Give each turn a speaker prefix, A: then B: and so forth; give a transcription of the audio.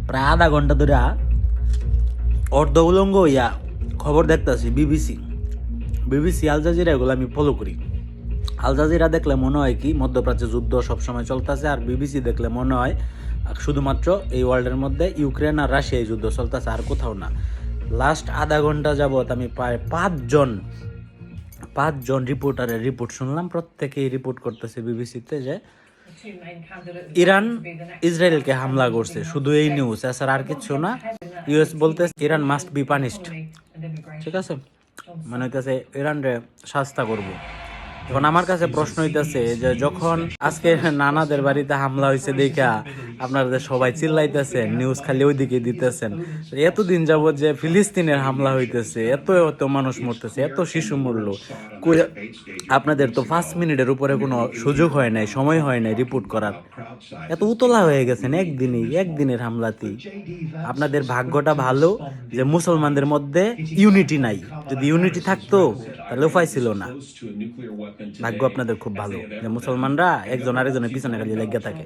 A: প্রায় আধা ঘন্টা ধরে অর্ধ উলঙ্গ হইয়া খবর দেখতেছি। বিবিসি আল জাজিরা এগুলো আমি ফলো করি। আল জাজিরা দেখলে মনে হয় কি মধ্যপ্রাচ্যে যুদ্ধ সবসময় চলতেছে, আর বিবিসি দেখলে মনে হয় শুধুমাত্র এই ওয়ার্ল্ডের মধ্যে ইউক্রেন আর রাশিয়ায় যুদ্ধ চলতেছে, আর কোথাও না। লাস্ট আধা ঘন্টা যাবৎ আমি প্রায় পাঁচজন রিপোর্টারের রিপোর্ট শুনলাম। প্রত্যেকেই রিপোর্ট করতেছে বিবিসিতে যে ইরান ইসরায়েলকে হামলা করছে। শুধু এই নিউজ, এছাড়া আর কিছু না। ইউএস বলতে ইরান মাস্ট বি পানিশড, ঠিক আছে, মানে হইতেছে ইরান রে শাস্তা করবো। এখন আমার কাছে প্রশ্ন হইতেছে যে যখন আজকে নানাদের বাড়িতে হামলা হয়েছে দেখা আপনাদের সবাই চিল্লাইতেছেন, নিউজ খালি ওইদিকে দিতেছেন, এতদিন যাবত যে ফিলিস্তিনের হামলা হইতেছে, এত মানুষ মরতেছে, এত শিশু মরলো, আপনাদের তো 5 মিনিটের উপরে কোনো সুযোগ হয় নাই, সময় হয় নাই রিপোর্ট করার। এত উতলা হয়ে গেছেন একদিনের হামলাতেই। আপনাদের ভাগ্যটা ভালো যে মুসলমানদের মধ্যে ইউনিটি নাই। যদি ইউনিটি থাকতো তাহলে উপায় ছিল না। ভাগ্য আপনাদের খুব ভালো যে মুসলমানরা একজন আরেকজনের পিছনে খালি লেগে থাকে।